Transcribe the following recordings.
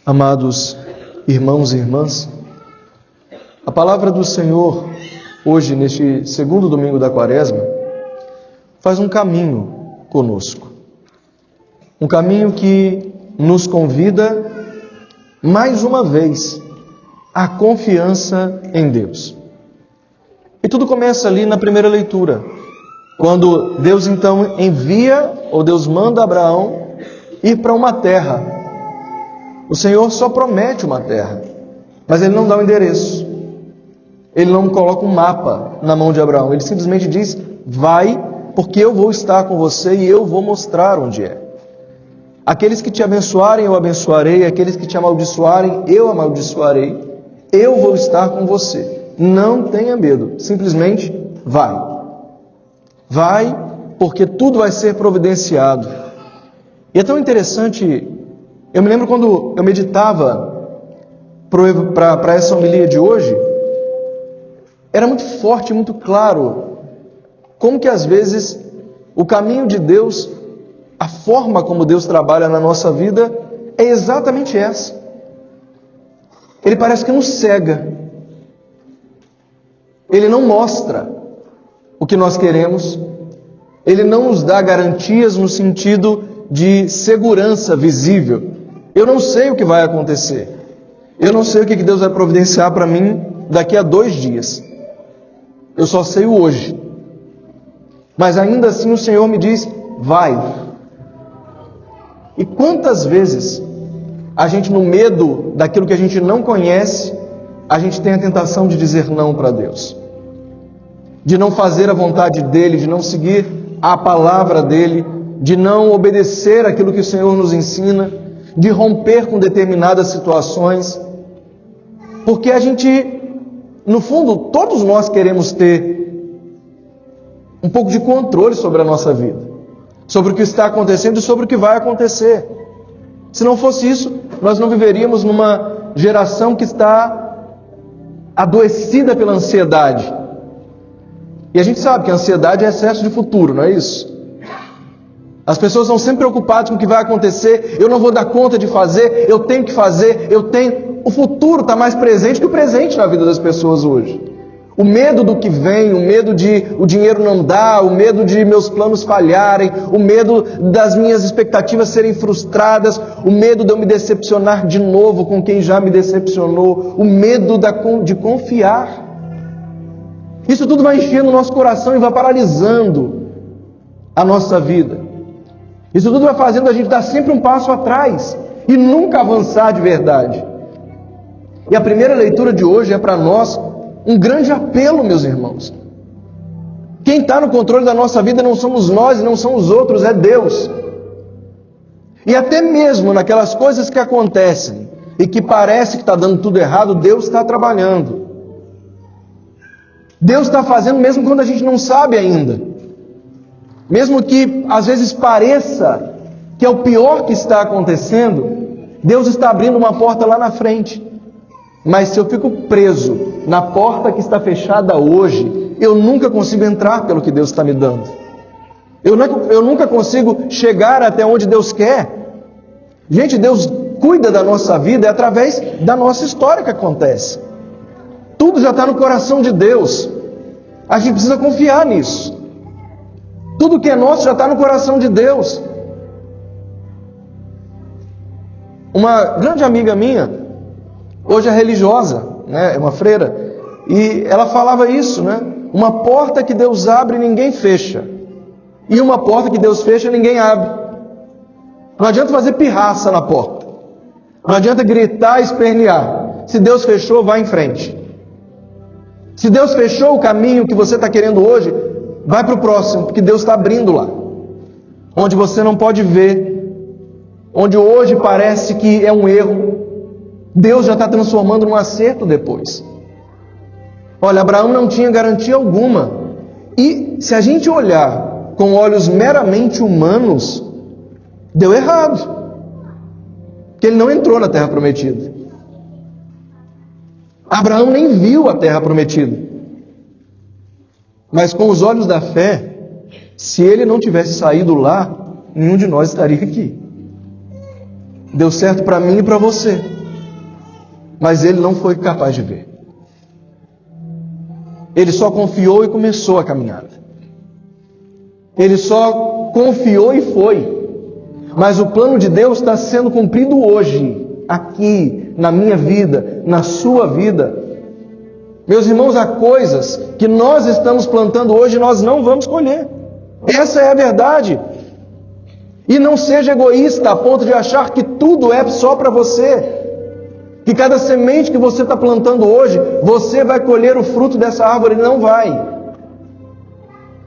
Amados irmãos e irmãs, a palavra do Senhor, hoje, neste segundo domingo da Quaresma, faz um caminho conosco. Um caminho que nos convida, mais uma vez, à confiança em Deus. E tudo começa ali na primeira leitura, quando Deus então envia, ou Deus manda Abraão ir para uma terra. O Senhor só promete uma terra, mas Ele não dá o endereço. Ele não coloca um mapa na mão de Abraão. Ele simplesmente diz: vai, porque eu vou estar com você e eu vou mostrar onde é. Aqueles que te abençoarem, eu abençoarei. Aqueles que te amaldiçoarem, eu amaldiçoarei. Eu vou estar com você. Não tenha medo. Simplesmente vai. Vai, porque tudo vai ser providenciado. E é tão interessante. Eu me lembro quando eu meditava para essa homilia de hoje, era muito forte, muito claro, como que às vezes o caminho de Deus, a forma como Deus trabalha na nossa vida, é exatamente essa. Ele parece que nos cega. Ele não mostra o que nós queremos. Ele não nos dá garantias no sentido de segurança visível. Eu não sei o que vai acontecer. Eu não sei o que Deus vai providenciar para mim daqui a 2 dias. Eu só sei o hoje. Mas ainda assim o Senhor me diz: vai. E quantas vezes a gente, no medo daquilo que a gente não conhece, a gente tem a tentação de dizer não para Deus, de não fazer a vontade dEle, de não seguir a palavra dEle, de não obedecer aquilo que o Senhor nos ensina, de romper com determinadas situações, porque a gente, no fundo, todos nós queremos ter um pouco de controle sobre a nossa vida, sobre o que está acontecendo e sobre o que vai acontecer. Se não fosse isso, nós não viveríamos numa geração que está adoecida pela ansiedade. E a gente sabe que a ansiedade é excesso de futuro, não é isso? As pessoas estão sempre preocupadas com o que vai acontecer. Eu não vou dar conta de fazer, eu tenho que fazer, O futuro está mais presente que o presente na vida das pessoas hoje. O medo do que vem, o medo de o dinheiro não dar, o medo de meus planos falharem, o medo das minhas expectativas serem frustradas, o medo de eu me decepcionar de novo com quem já me decepcionou, o medo de confiar. Isso tudo vai enchendo o nosso coração e vai paralisando a nossa vida. Isso tudo vai fazendo a gente dar sempre um passo atrás e nunca avançar de verdade. E a primeira leitura de hoje é para nós um grande apelo, meus irmãos. Quem está no controle da nossa vida não somos nós e não são os outros, é Deus. E até mesmo naquelas coisas que acontecem e que parece que está dando tudo errado, Deus está trabalhando. Deus está fazendo mesmo quando a gente não sabe ainda. Mesmo que às vezes pareça que é o pior que está acontecendo, Deus está abrindo uma porta lá na frente. Mas se eu fico preso na porta que está fechada hoje, eu nunca consigo entrar pelo que Deus está me dando. Eu nunca consigo chegar até onde Deus quer. Gente, Deus cuida da nossa vida, é através da nossa história que acontece. Tudo já está no coração de Deus. A gente precisa confiar nisso. Tudo que é nosso já está no coração de Deus. Uma grande amiga minha, hoje é religiosa, né? É uma freira, e ela falava isso, né? Uma porta que Deus abre, ninguém fecha. E uma porta que Deus fecha, ninguém abre. Não adianta fazer pirraça na porta. Não adianta gritar e espernear. Se Deus fechou, vá em frente. Se Deus fechou o caminho que você está querendo hoje, vai para o próximo, porque Deus está abrindo lá. Onde você não pode ver, onde hoje parece que é um erro, Deus já está transformando num acerto depois. Olha, Abraão não tinha garantia alguma. E se a gente olhar com olhos meramente humanos, deu errado. Porque ele não entrou na terra prometida. Abraão nem viu a terra prometida. Mas com os olhos da fé, se ele não tivesse saído lá, nenhum de nós estaria aqui. Deu certo para mim e para você. mas ele não foi capaz de ver. Ele só confiou e começou a caminhada. Ele só confiou e foi. Mas o plano de Deus está sendo cumprido hoje, aqui, na minha vida, na sua vida. Meus irmãos, há coisas que nós estamos plantando hoje e nós não vamos colher. Essa é a verdade. E não seja egoísta a ponto de achar que tudo é só para você. Que cada semente que você está plantando hoje, você vai colher o fruto dessa árvore. Não vai.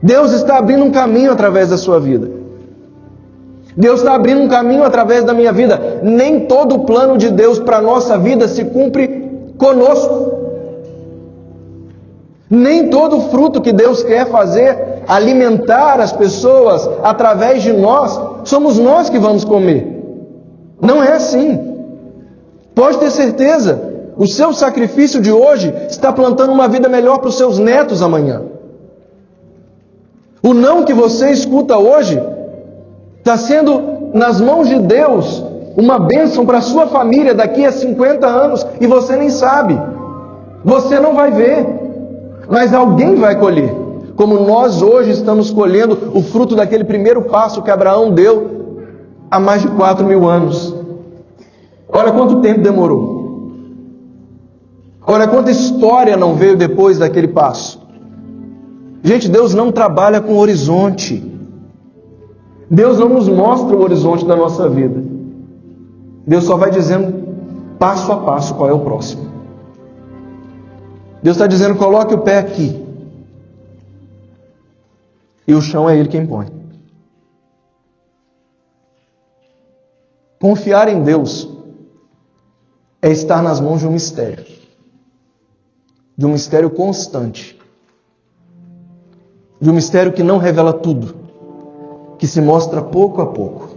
Deus está abrindo um caminho através da sua vida. Deus está abrindo um caminho através da minha vida. Nem todo o plano de Deus para a nossa vida se cumpre conosco. Nem todo o fruto que Deus quer fazer, alimentar as pessoas através de nós, somos nós que vamos comer. Não é assim. Pode ter certeza, o seu sacrifício de hoje está plantando uma vida melhor para os seus netos amanhã. O não que você escuta hoje está sendo, nas mãos de Deus, uma bênção para a sua família daqui a 50 anos e você nem sabe. Você não vai ver, mas alguém vai colher. Como nós hoje estamos colhendo o fruto daquele primeiro passo que Abraão deu há mais de 4.000 anos. Olha quanto tempo demorou. Olha quanta história não veio depois daquele passo. Gente, Deus não trabalha com horizonte. Deus não nos mostra o horizonte da nossa vida. Deus só vai dizendo passo a passo qual é o próximo. Deus está dizendo, coloque o pé aqui. E o chão é Ele quem põe. Confiar em Deus é estar nas mãos de um mistério. De um mistério constante. De um mistério que não revela tudo. Que se mostra pouco a pouco.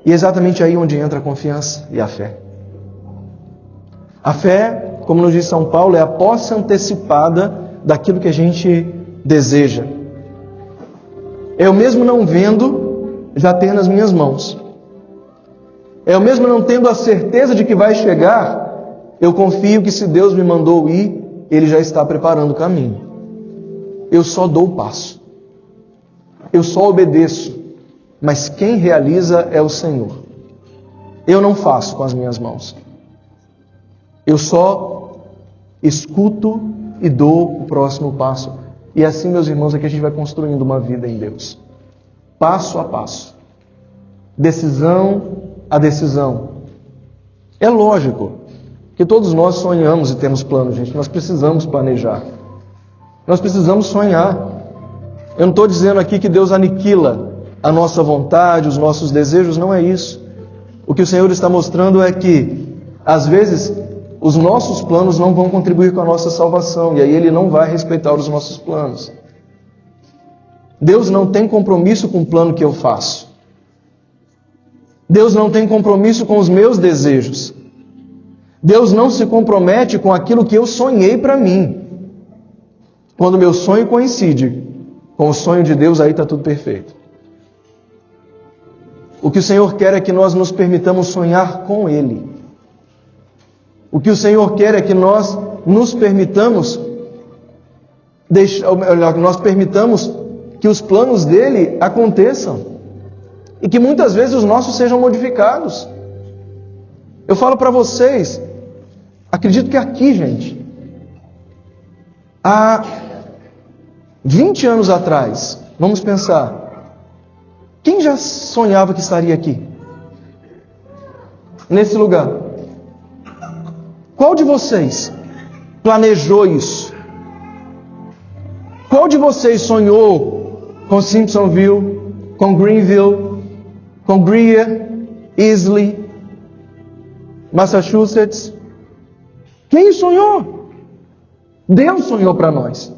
E é exatamente aí onde entra a confiança e a fé. A fé, como nos diz São Paulo, é a posse antecipada daquilo que a gente deseja. Eu mesmo não vendo, já ter nas minhas mãos. Eu mesmo não tendo a certeza de que vai chegar, eu confio que se Deus me mandou ir, Ele já está preparando o caminho. Eu só dou o passo. Eu só obedeço. Mas quem realiza é o Senhor. Eu não faço com as minhas mãos. Eu só escuto e dou o próximo passo. E assim, meus irmãos, é que a gente vai construindo uma vida em Deus. Passo a passo. Decisão a decisão. É lógico que todos nós sonhamos e temos planos, gente. Nós precisamos planejar. Nós precisamos sonhar. Eu não estou dizendo aqui que Deus aniquila a nossa vontade, os nossos desejos. Não é isso. O que o Senhor está mostrando é que, às vezes, os nossos planos não vão contribuir com a nossa salvação. E aí Ele não vai respeitar os nossos planos. Deus não tem compromisso com o plano que eu faço. Deus não tem compromisso com os meus desejos. Deus não se compromete com aquilo que eu sonhei para mim. Quando o meu sonho coincide com o sonho de Deus, aí está tudo perfeito. O que o Senhor quer é que nós nos permitamos sonhar com Ele. O que o Senhor quer é que nós nos permitamos que os planos dele aconteçam. E que muitas vezes os nossos sejam modificados. Eu falo para vocês, acredito que aqui, gente, há 20 anos atrás, vamos pensar, quem já sonhava que estaria aqui? Nesse lugar? Qual de vocês planejou isso? Qual de vocês sonhou com Simpsonville, com Greenville, com Greer, Isley, Massachusetts? Quem sonhou? Deus sonhou para nós.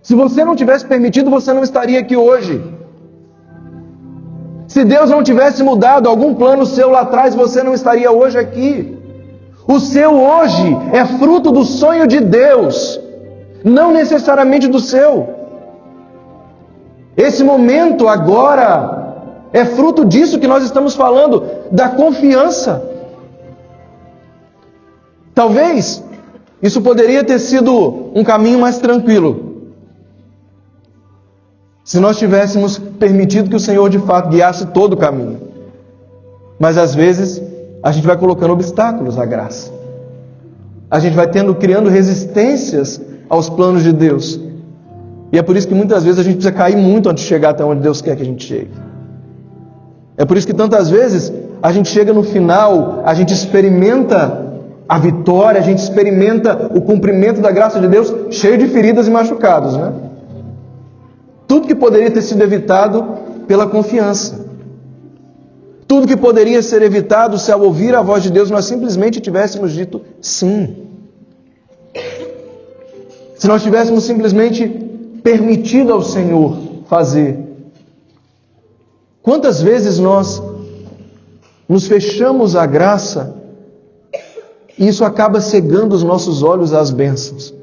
Se você não tivesse permitido, você não estaria aqui hoje. Se Deus não tivesse mudado algum plano seu lá atrás, você não estaria hoje aqui. O seu hoje é fruto do sonho de Deus, não necessariamente do seu. Esse momento agora é fruto disso que nós estamos falando, da confiança. Talvez isso poderia ter sido um caminho mais tranquilo, se nós tivéssemos permitido que o Senhor de fato guiasse todo o caminho. Mas às vezes a gente vai colocando obstáculos à graça. A gente vai criando resistências aos planos de Deus. E é por isso que muitas vezes a gente precisa cair muito antes de chegar até onde Deus quer que a gente chegue. É por isso que tantas vezes a gente chega no final, a gente experimenta a vitória, a gente experimenta o cumprimento da graça de Deus cheio de feridas e machucados, né? Tudo que poderia ter sido evitado pela confiança. Tudo que poderia ser evitado se ao ouvir a voz de Deus nós simplesmente tivéssemos dito sim. Se nós tivéssemos simplesmente permitido ao Senhor fazer. Quantas vezes nós nos fechamos à graça e isso acaba cegando os nossos olhos às bênçãos.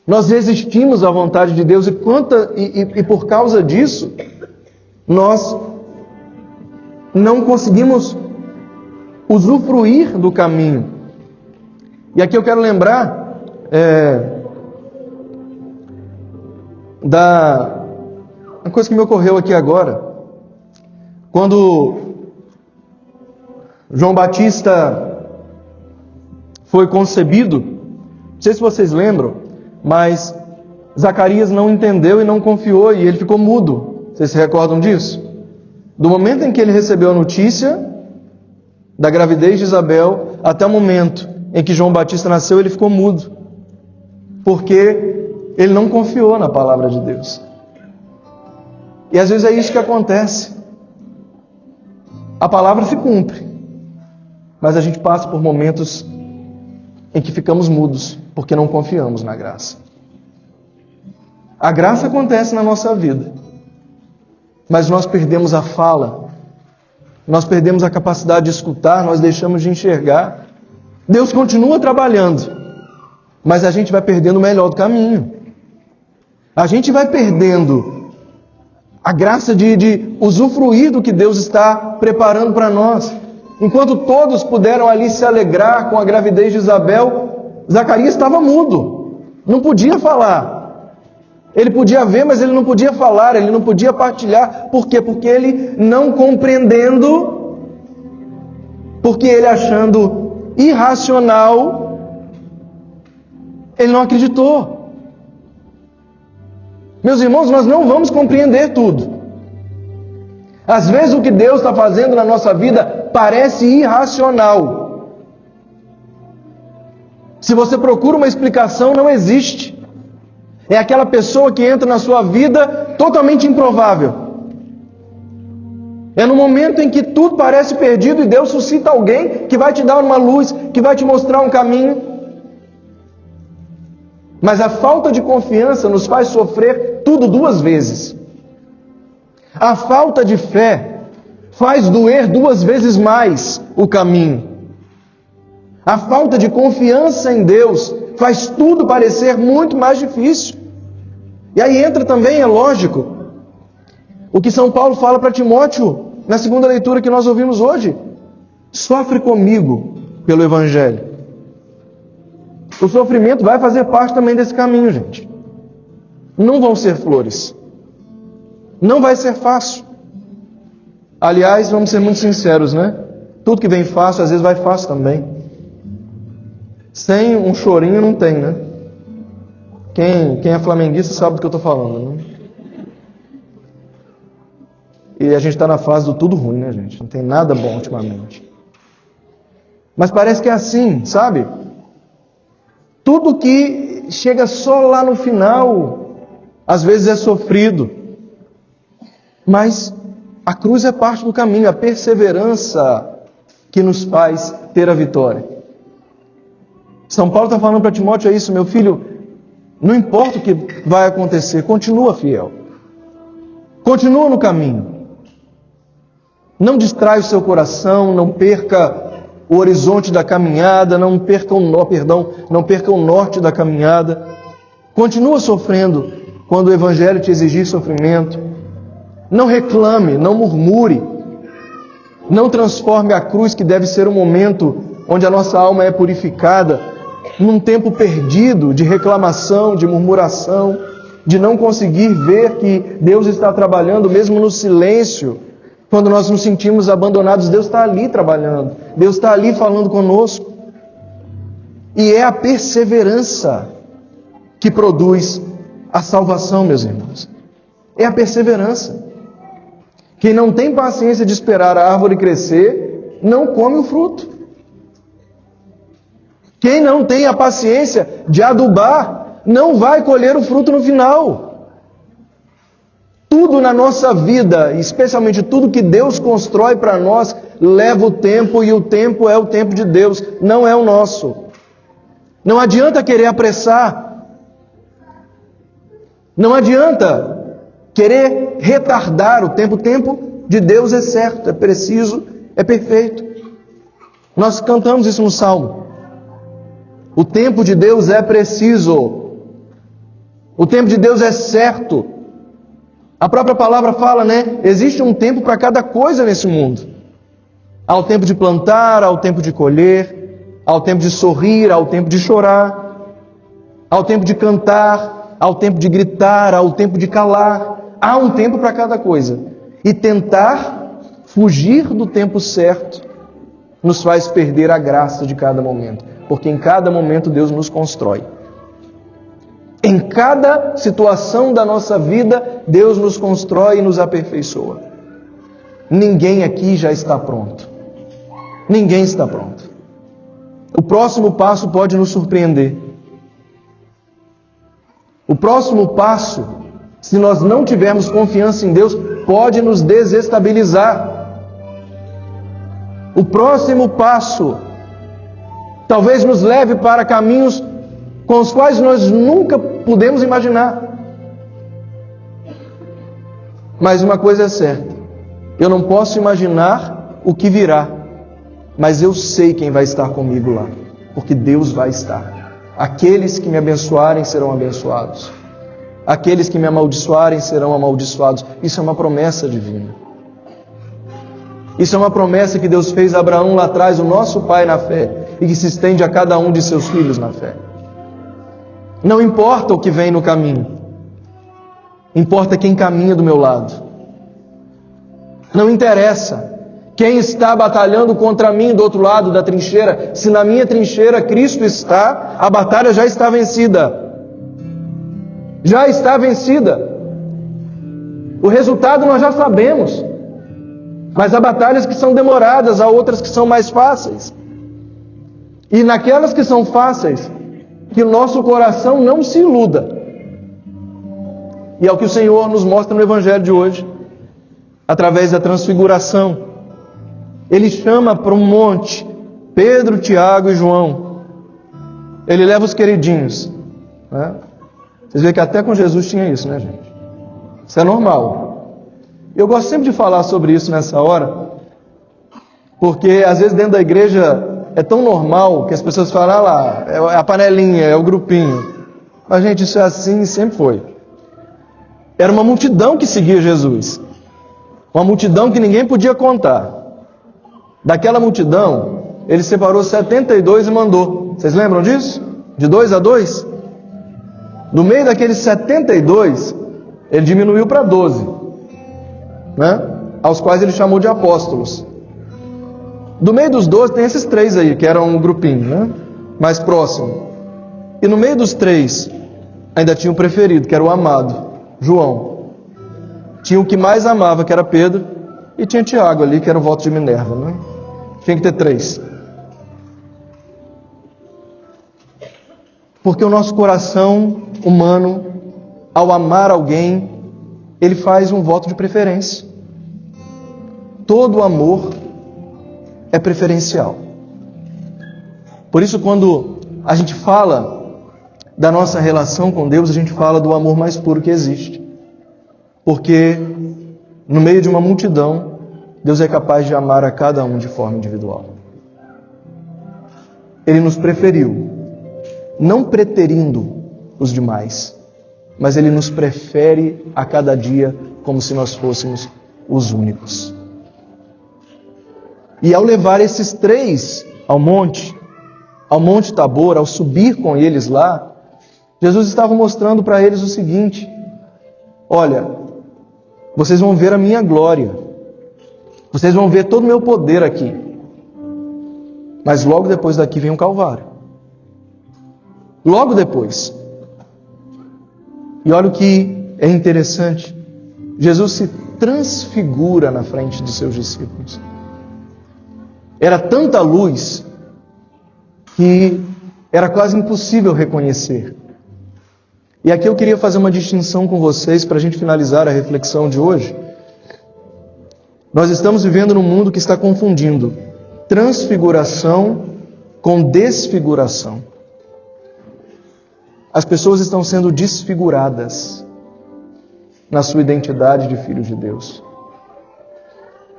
Nós resistimos à vontade de Deus e por causa disso nós não conseguimos usufruir do caminho. E aqui eu quero lembrar uma coisa que me ocorreu aqui agora. Quando João Batista foi concebido, não sei se vocês lembram, mas Zacarias não entendeu e não confiou e ele ficou mudo. Vocês se recordam disso? Do momento em que ele recebeu a notícia da gravidez de Isabel até o momento em que João Batista nasceu, ele ficou mudo. Porque ele não confiou na palavra de Deus. E às vezes é isso que acontece. A palavra se cumpre, mas a gente passa por momentos em que ficamos mudos, porque não confiamos na graça. A graça acontece na nossa vida, mas nós perdemos a fala, nós perdemos a capacidade de escutar, nós deixamos de enxergar. Deus continua trabalhando, mas a gente vai perdendo o melhor do caminho. A gente vai perdendo a graça de usufruir do que Deus está preparando para nós. Enquanto todos puderam ali se alegrar com a gravidez de Isabel, Zacarias estava mudo, não podia falar. Ele podia ver, mas ele não podia falar, ele não podia partilhar. Por quê? Porque ele não compreendendo, porque ele achando irracional, ele não acreditou. Meus irmãos, nós não vamos compreender tudo. Às vezes o que Deus está fazendo na nossa vida parece irracional. Se você procura uma explicação, não existe. É aquela pessoa que entra na sua vida totalmente improvável. É no momento em que tudo parece perdido e Deus suscita alguém que vai te dar uma luz, que vai te mostrar um caminho. Mas a falta de confiança nos faz sofrer tudo duas vezes. A falta de fé faz doer duas vezes mais o caminho. A falta de confiança em Deus faz tudo parecer muito mais difícil. E aí entra também, é lógico, o que São Paulo fala para Timóteo, na segunda leitura que nós ouvimos hoje. Sofre comigo pelo Evangelho. O sofrimento vai fazer parte também desse caminho, gente. Não vão ser flores. Não vai ser fácil. Aliás, vamos ser muito sinceros, né? Tudo que vem fácil, às vezes vai fácil também. Sem um chorinho não tem, né? Quem é flamenguista sabe do que eu estou falando, né? E a gente está na fase do tudo ruim, né, gente? Não tem nada bom ultimamente. Mas parece que é assim, sabe? Tudo que chega só lá no final, às vezes é sofrido. Mas a cruz é parte do caminho, a perseverança que nos faz ter a vitória. São Paulo está falando para Timóteo, é isso, meu filho, não importa o que vai acontecer, continua fiel. Continua no caminho. Não distrai o seu coração, não perca o horizonte da caminhada, não perca o norte da caminhada. Continua sofrendo quando o Evangelho te exigir sofrimento. Não reclame, não murmure. Não transforme a cruz, que deve ser um momento onde a nossa alma é purificada, num tempo perdido de reclamação, de murmuração, de não conseguir ver que Deus está trabalhando mesmo no silêncio. Quando nós nos sentimos abandonados, Deus está ali trabalhando, Deus está ali falando conosco. E é a perseverança que produz a salvação, meus irmãos. É a perseverança. Quem não tem paciência de esperar a árvore crescer, não come o fruto. Quem não tem a paciência de adubar, não vai colher o fruto no final. Tudo na nossa vida, especialmente tudo que Deus constrói para nós, leva o tempo, e o tempo é o tempo de Deus, não é o nosso. Não adianta querer apressar. Não adianta querer retardar o tempo. O tempo de Deus é certo, é preciso, é perfeito. Nós cantamos isso no Salmo. O tempo de Deus é preciso. O tempo de Deus é certo. A própria palavra fala, né? Existe um tempo para cada coisa nesse mundo. Há o tempo de plantar, há o tempo de colher, há o tempo de sorrir, há o tempo de chorar, há o tempo de cantar, há o tempo de gritar, há o tempo de calar. Há um tempo para cada coisa. E tentar fugir do tempo certo nos faz perder a graça de cada momento. Porque em cada momento Deus nos constrói. Em cada situação da nossa vida, Deus nos constrói e nos aperfeiçoa. Ninguém aqui já está pronto. Ninguém está pronto. O próximo passo pode nos surpreender. O próximo passo, se nós não tivermos confiança em Deus, pode nos desestabilizar. O próximo passo talvez nos leve para caminhos com os quais nós nunca pudemos imaginar. Mas uma coisa é certa: eu não posso imaginar o que virá, mas eu sei quem vai estar comigo lá, porque Deus vai estar. Aqueles que me abençoarem serão abençoados, aqueles que me amaldiçoarem serão amaldiçoados. Isso é uma promessa divina. Isso é uma promessa que Deus fez a Abraão lá atrás, o nosso pai na fé, e que se estende a cada um de seus filhos na fé. Não importa o que vem no caminho, importa quem caminha do meu lado. Não interessa quem está batalhando contra mim do outro lado da trincheira. Se na minha trincheira Cristo está, a batalha já está vencida. Já está vencida. O resultado nós já sabemos. Mas há batalhas que são demoradas, há outras que são mais fáceis. E naquelas que são fáceis, que o nosso coração não se iluda. E é o que o Senhor nos mostra no Evangelho de hoje, através da transfiguração. Ele chama para um monte Pedro, Tiago e João. Ele leva os queridinhos, né? Vocês veem que até com Jesus tinha isso, né, gente? Isso é normal. Eu gosto sempre de falar sobre isso nessa hora, porque às vezes dentro da igreja é tão normal que as pessoas falam, ah lá, é a panelinha, é o grupinho. Mas, gente, isso é assim e sempre foi. Era uma multidão que seguia Jesus. Uma multidão que ninguém podia contar. Daquela multidão, ele separou 72 e mandou. Vocês lembram disso? De 2 a 2? No meio daqueles 72, ele diminuiu para 12. Né? Aos quais ele chamou de apóstolos. Do meio dos 12 tem esses 3 aí, que eram um grupinho, né? Mais próximo. E no meio dos 3, ainda tinha o preferido, que era o amado, João. Tinha o que mais amava, que era Pedro. E tinha Tiago ali, que era o voto de Minerva, né? Tinha que ter 3. Porque o nosso coração humano, ao amar alguém, ele faz um voto de preferência. Todo amor é preferencial. Por isso, quando a gente fala da nossa relação com Deus, a gente fala do amor mais puro que existe. Porque no meio de uma multidão, Deus é capaz de amar a cada um de forma individual. Ele nos preferiu, não preterindo os demais, mas Ele nos prefere a cada dia como se nós fôssemos os únicos. E ao levar esses 3 ao Monte Tabor, ao subir com eles lá, Jesus estava mostrando para eles o seguinte: olha, vocês vão ver a minha glória, vocês vão ver todo o meu poder aqui, mas logo depois daqui vem o Calvário. Logo depois. E olha o que é interessante: Jesus se transfigura na frente de seus discípulos. Era tanta luz que era quase impossível reconhecer. E aqui eu queria fazer uma distinção com vocês para a gente finalizar a reflexão de hoje. Nós estamos vivendo num mundo que está confundindo transfiguração com desfiguração. As pessoas estão sendo desfiguradas na sua identidade de filhos de Deus,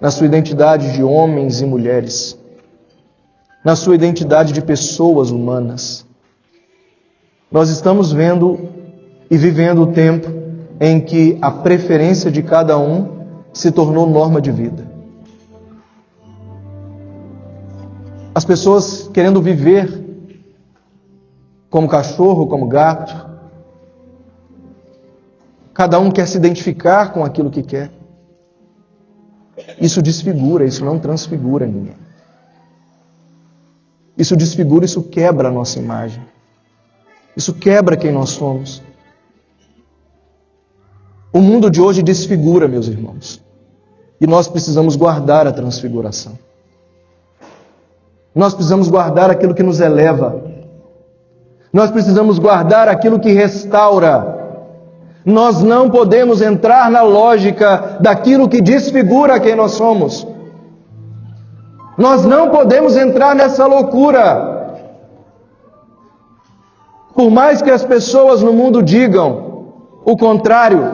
na sua identidade de homens e mulheres, na sua identidade de pessoas humanas. Nós estamos vendo e vivendo o tempo em que a preferência de cada um se tornou norma de vida. As pessoas querendo viver como cachorro, como gato. Cada um quer se identificar com aquilo que quer. Isso desfigura, isso não transfigura ninguém. Isso desfigura, isso quebra a nossa imagem. Isso quebra quem nós somos. O mundo de hoje desfigura, meus irmãos. E nós precisamos guardar a transfiguração. Nós precisamos guardar aquilo que nos eleva. Nós precisamos guardar aquilo que restaura. Nós não podemos entrar na lógica daquilo que desfigura quem nós somos. Nós não podemos entrar nessa loucura. Por mais que as pessoas no mundo digam o contrário,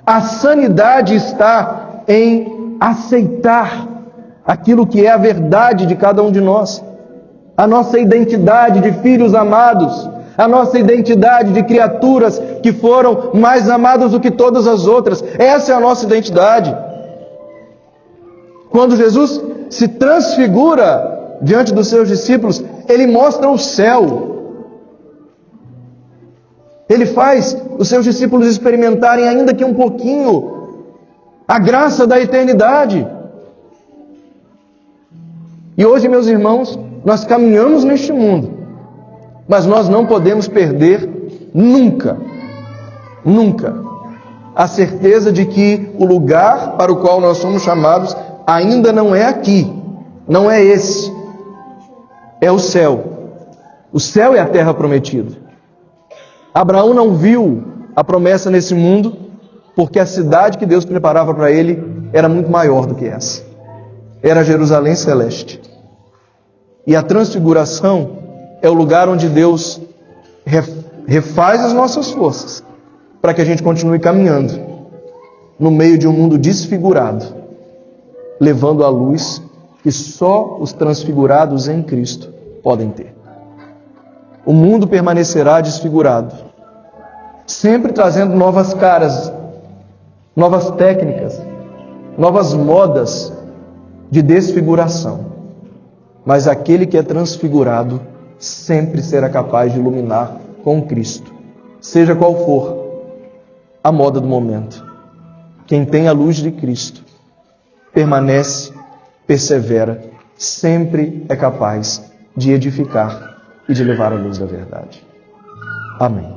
a sanidade está em aceitar aquilo que é a verdade de cada um de nós. A nossa identidade de filhos amados, a nossa identidade de criaturas que foram mais amadas do que todas as outras. Essa é a nossa identidade. Quando Jesus se transfigura diante dos seus discípulos, Ele mostra o céu. Ele faz os seus discípulos experimentarem ainda que um pouquinho a graça da eternidade. E hoje, meus irmãos, nós caminhamos neste mundo, mas nós não podemos perder nunca a certeza de que o lugar para o qual nós somos chamados ainda não é aqui, não é esse, é o céu. O céu é a terra prometida. Abraão não viu a promessa nesse mundo porque a cidade que Deus preparava para ele era muito maior do que essa. Era Jerusalém celeste. E a transfiguração é o lugar onde Deus refaz as nossas forças para que a gente continue caminhando no meio de um mundo desfigurado, levando a luz que só os transfigurados em Cristo podem ter. O mundo permanecerá desfigurado, sempre trazendo novas caras, novas técnicas, novas modas de desfiguração. Mas aquele que é transfigurado sempre será capaz de iluminar com Cristo, seja qual for a moda do momento. Quem tem a luz de Cristo permanece, persevera, sempre é capaz de edificar e de levar a luz da verdade. Amém.